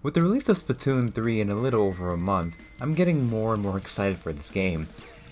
With the release of Splatoon 3 in a little over a month, I'm getting more and more excited for this game.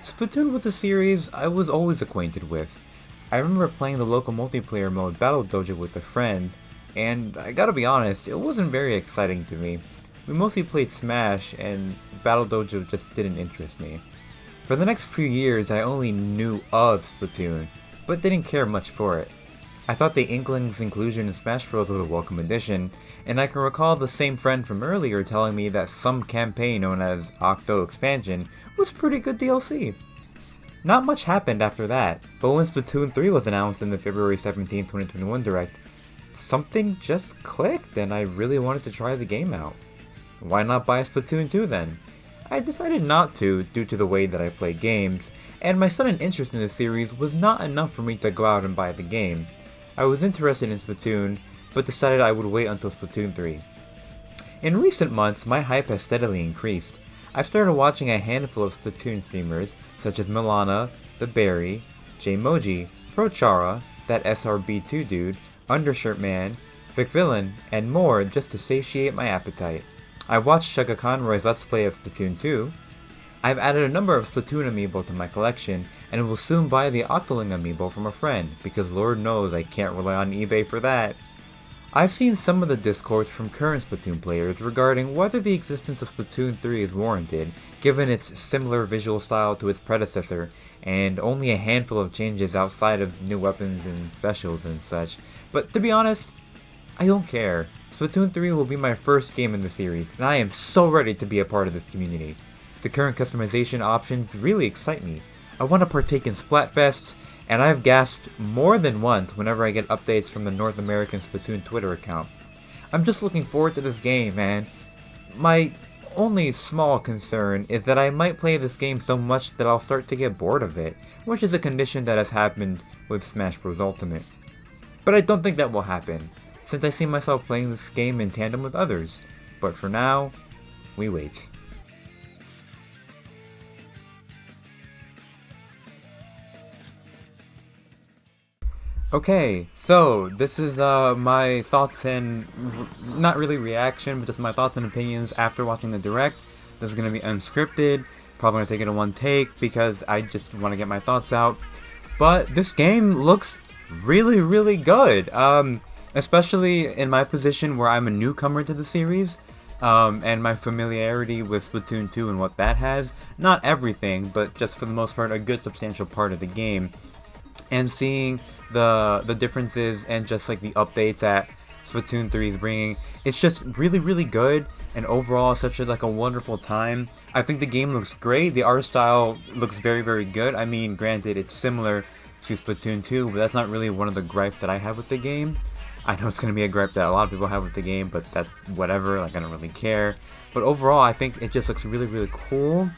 Splatoon was a series I was always acquainted with. I remember playing the local multiplayer mode Battle Dojo with a friend, and I gotta be honest, it wasn't very exciting to me. We mostly played Smash, and Battle Dojo just didn't interest me. For the next few years, I only knew of Splatoon, but didn't care much for it. I thought the Inkling's inclusion in Smash Bros. Was a welcome addition, and I can recall the same friend from earlier telling me that some campaign known as Octo Expansion was pretty good DLC. Not much happened after that, but when Splatoon 3 was announced in the February 17, 2021 Direct, something just clicked and I really wanted to try the game out. Why not buy Splatoon 2 then? I decided not to due to the way that I play games, and my sudden interest in the series was not enough for me to go out and buy the game. I was interested in Splatoon, but decided I would wait until Splatoon 3. In recent months, my hype has steadily increased. I've started watching a handful of Splatoon streamers, such as Milana, The Berry, Jmoji, Prochara, that SRB2 dude, Undershirt Man, VicVillain, and more just to satiate my appetite. I've watched Shugga Conroy's Let's Play of Splatoon 2. I've added a number of Splatoon amiibo to my collection, and will soon buy the Octoling amiibo from a friend, because Lord knows I can't rely on eBay for that. I've seen some of the discourse from current Splatoon players regarding whether the existence of Splatoon 3 is warranted, given its similar visual style to its predecessor, and only a handful of changes outside of new weapons and specials and such. But to be honest, I don't care. Splatoon 3 will be my first game in the series, and I am so ready to be a part of this community. The current customization options really excite me. I want to partake in Splatfests, and I've gasped more than once whenever I get updates from the North American Splatoon Twitter account. I'm just looking forward to this game, man. My only small concern is that I might play this game so much that I'll start to get bored of it, which is a condition that has happened with Smash Bros. Ultimate. But I don't think that will happen, since I see myself playing this game in tandem with others. But for now, we wait. Okay, so this is my thoughts and not really reaction, but just my thoughts and opinions after watching the Direct. This is going to be unscripted, probably going to take it in one take because I just want to get my thoughts out. But this game looks really, really good, especially in my position where I'm a newcomer to the series, and my familiarity with Splatoon 2 and what that has. Not everything, but just for the most part, a good substantial part of the game. And seeing the differences and just like the updates that Splatoon 3 is bringing, it's just really, really good, and overall such a wonderful time. I think the game looks great. The art style looks very, very good. I mean, granted, it's similar to Splatoon 2, but that's not really one of the gripes that I have with the game. I know it's going to be a gripe that a lot of people have with the game, but that's whatever, like I don't really care. But overall, I think it just looks really, really cool.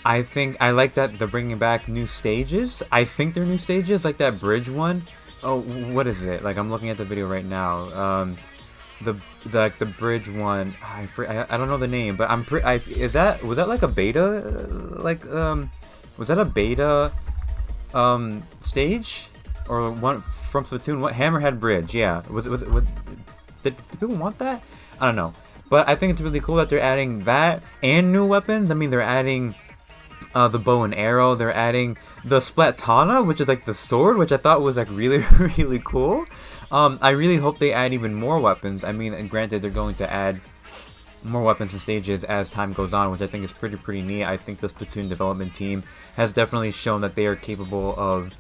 I think I like that they're bringing back new stages. I think they're new stages, like that bridge one. Oh, what is it? Like, I'm looking at the video right now. The bridge one. I don't know the name, but was that like a beta? Was that a beta stage or one from Splatoon? What, Hammerhead Bridge? Yeah. Did people want that? I don't know. But I think it's really cool that they're adding that and new weapons. I mean, they're adding the bow and arrow. They're adding the Splatana, which is like the sword, which I thought was like really, really cool. I really hope they add even more weapons. I mean, and granted, they're going to add more weapons and stages as time goes on, which I think is pretty neat. I think the Splatoon development team has definitely shown that they are capable of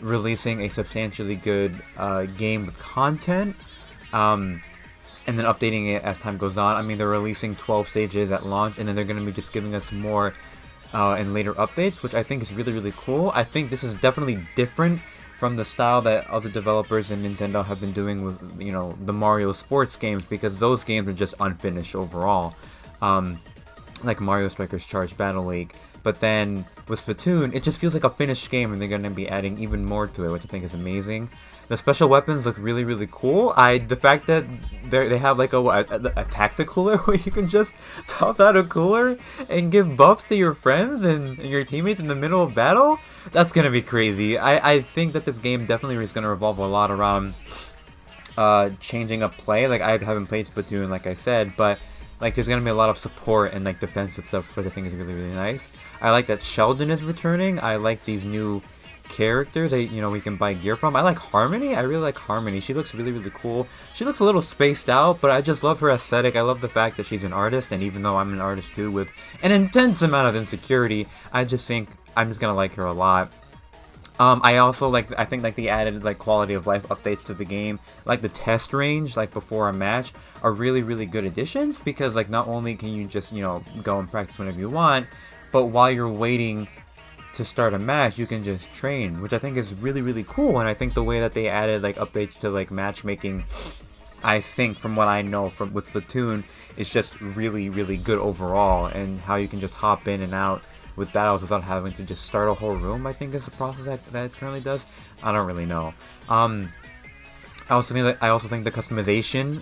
releasing a substantially good game with content, and then updating it as time goes on. I mean, they're releasing 12 stages at launch, and then they're going to be just giving us more in later updates, which I think is really, really cool. I think this is definitely different from the style that other developers and Nintendo have been doing with, you know, the Mario sports games, because those games are just unfinished overall. Like Mario Strikers Charge Battle League. But then with Splatoon, it just feels like a finished game, and they're going to be adding even more to it, which I think is amazing. The special weapons look really, really cool. The fact that they have like a tacticooler where you can just toss out a cooler and give buffs to your friends and your teammates in the middle of battle, that's gonna be crazy. I think that this game definitely is gonna revolve a lot around changing up play. Like, I haven't played Splatoon, like I said, but like there's gonna be a lot of support and like defensive stuff, which I think is really, really nice. I like that Sheldon is returning. I like these new characters that, you know, we can buy gear from. I like Harmony. I really like Harmony. She looks really, really cool. She looks a little spaced out, but I just love her aesthetic. I love the fact that she's an artist, and even though I'm an artist too with an intense amount of insecurity, I just think I'm just gonna like her a lot. I also I think like the added like quality of life updates to the game, like the test range, like before a match, are really, really good additions, because like not only can you just, you know, go and practice whenever you want, but while you're waiting to start a match, you can just train, which I think is really, really cool. And I think the way that they added like updates to like matchmaking, I think from what I know from with Splatoon, is just really, really good overall, and how you can just hop in and out with battles without having to just start a whole room, I think is the process that it currently does. I don't really know. I also think the customization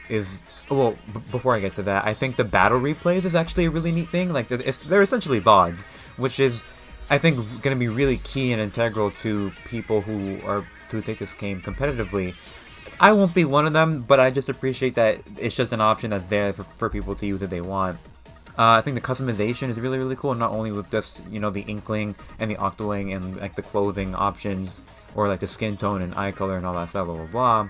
is, well, before I get to that, I think the battle replays is actually a really neat thing. Like, they're essentially VODs, which is, I think, going to be really key and integral to people who take this game competitively. I won't be one of them, but I just appreciate that it's just an option that's there for people to use if they want. I think the customization is really, really cool, not only with just, you know, the Inkling and the Octoling and like the clothing options, or like the skin tone and eye color and all that stuff, blah blah blah.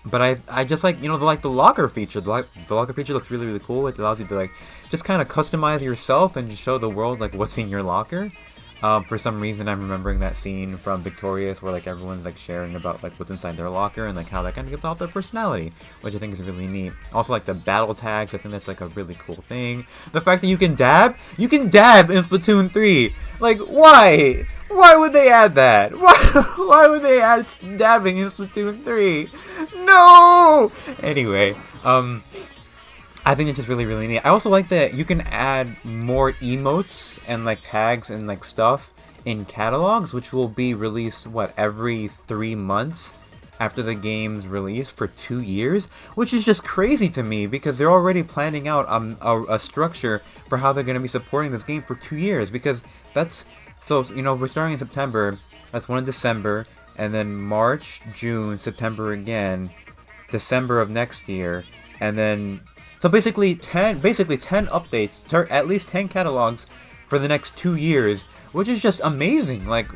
But I just like, you know, the locker feature. The locker feature looks really, really cool. It allows you to like just kind of customize yourself and just show the world like what's in your locker. For some reason, I'm remembering that scene from Victorious where like everyone's like sharing about like what's inside their locker and like how that kind of gives off their personality, which I think is really neat. Also, like the battle tags, I think that's like a really cool thing. The fact that you can dab in Splatoon 3. Like, why? Why would they add that? Why would they add dabbing in Splatoon 3? No! Anyway, I think it's just really, really neat. I also like that you can add more emotes and like tags and like stuff in catalogs, which will be released, what, every 3 months after the game's release for 2 years, which is just crazy to me, because they're already planning out a structure for how they're going to be supporting this game for 2 years, because that's, so, you know, we're starting in September, that's one in December, and then March, June, September again, December of next year, and then, so basically 10 updates, at least 10 catalogs for the next 2 years, which is just amazing. Like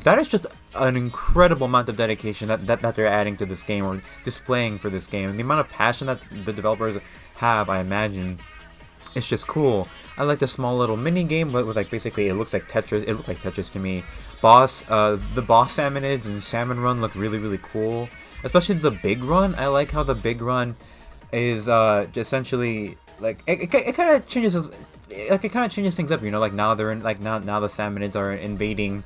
that is just an incredible amount of dedication that they're adding to this game, or displaying for this game, and the amount of passion that the developers have, I imagine, it's just cool. I like the small little mini game, but it was like basically it looks like Tetris. It looked like Tetris to me. The boss salmonids and salmon run look really, really cool. Especially the big run. I like how the big run is essentially like it kind of changes. Like, it kind of changes things up, you know. Like now they're in, like now the salmonids are invading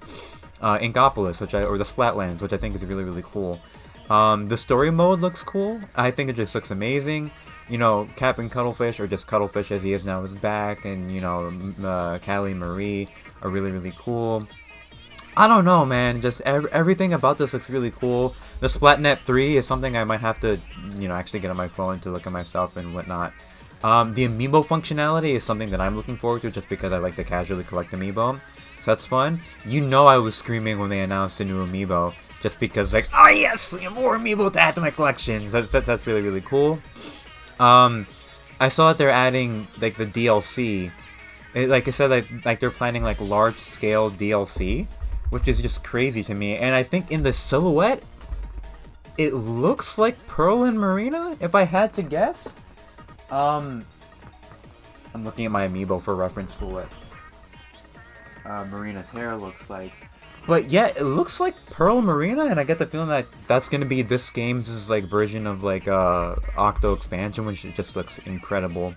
Inkopolis, or the Splatlands, which I think is really, really cool. The story mode looks cool. I think it just looks amazing. You know, Captain Cuttlefish, or just Cuttlefish as he is now, is back, and you know, Callie and Marie are really, really cool. I don't know, man. Just everything about this looks really cool. The Splatnet 3 is something I might have to, you know, actually get on my phone to look at my stuff and whatnot. The amiibo functionality is something that I'm looking forward to, just because I like to casually collect amiibo. So that's fun. You know, I was screaming when they announced a new amiibo, just because, like, oh yes, more amiibo to add to my collection. So that's really, really cool. I saw that they're adding like the DLC. Like I said, like they're planning like large scale DLC, which is just crazy to me. And I think in the silhouette, it looks like Pearl and Marina, if I had to guess. I'm looking at my amiibo for reference for what Marina's hair looks like. But yeah, it looks like Pearl and Marina, and I get the feeling that that's gonna be this game's like version of like Octo expansion, which just looks incredible.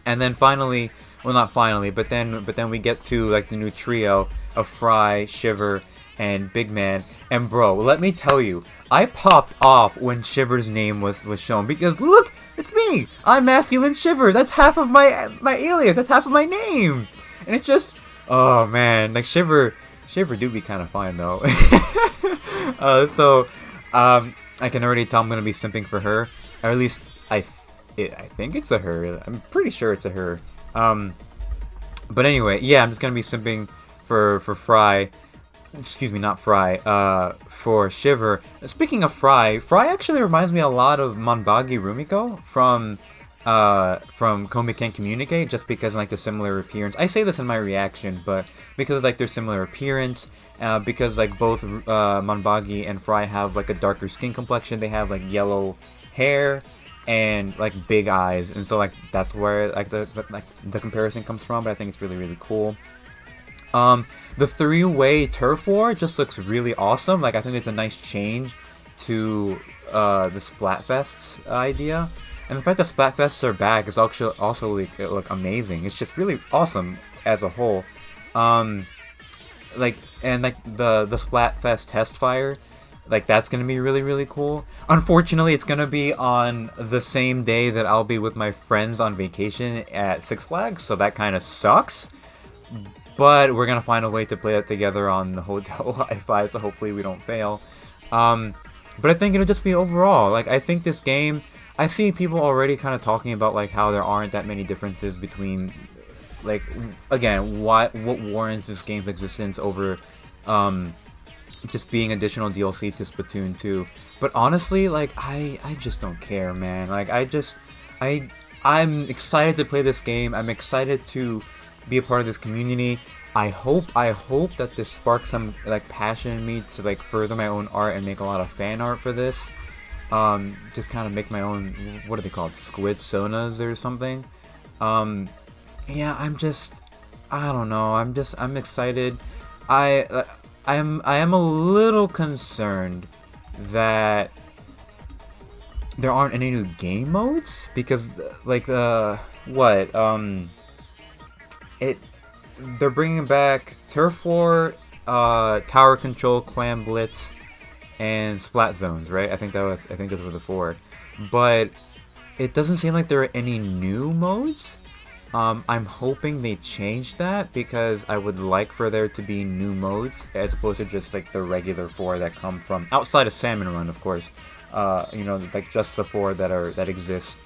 And then finally, well, not finally, but then we get to like the new trio of Fry, Shiver, and Big Man. And bro, let me tell you, I popped off when Shiver's name was shown, because look, it's me! I'm Masculine Shiver! That's half of my alias, that's half of my name! And it's just, oh man, like Shiver do be kind of fine though. I can already tell I'm gonna be simping for her. Or at least, I think it's a her. I'm pretty sure it's a her. But anyway, yeah, I'm just gonna be simping for Fry. excuse me, not Fry, for Shiver. Speaking of Fry actually reminds me a lot of Monbagi Rumiko from Komi Can Communicate, just because like the similar appearance. I say this in my reaction, but because like their similar appearance, because like both Monbagi and Fry have like a darker skin complexion, they have like yellow hair and like big eyes, and so like that's where like the comparison comes from. But I think it's really, really cool. The three-way turf war just looks really awesome. Like, I think it's a nice change to the Splatfest's idea. And the fact that Splatfests are back is also like amazing. It's just really awesome as a whole. Like the Splatfest test fire, like that's gonna be really, really cool. Unfortunately, it's gonna be on the same day that I'll be with my friends on vacation at Six Flags, so that kind of sucks. But we're gonna find a way to play that together on the hotel Wi-Fi, so hopefully we don't fail. But I think it'll just be overall, like, I think this game, I see people already kind of talking about like how there aren't that many differences between, like, again, what warrants this game's existence over just being additional DLC to Splatoon 2. But honestly, like, I just don't care, man. Like, I'm excited to play this game. I'm excited to be a part of this community. I hope that this sparks some like passion in me to like further my own art and make a lot of fan art for this. Just kind of make my own, what are they called, squid sonas or something. Yeah, I don't know. I'm excited. I am a little concerned that there aren't any new game modes, because like they're bringing back Turf War, Tower Control, Clam Blitz, and Splat Zones, right? I think those were the four. But it doesn't seem like there are any new modes. I'm hoping they change that, because I would like for there to be new modes as opposed to just like the regular four that come from outside of Salmon Run, of course. You know, like just the four that exist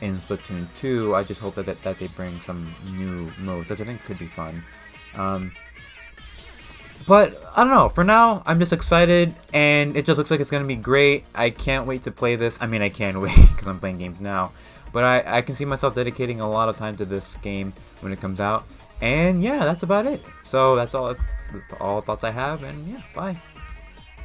in Splatoon 2. I just hope that they bring some new modes, which I think could be fun. But I don't know. For now, I'm just excited, and it just looks like it's gonna be great. I can't wait to play this. I mean, I can't wait because I'm playing games now. But I can see myself dedicating a lot of time to this game when it comes out. And yeah, that's about it. So that's all thoughts I have, and yeah, bye.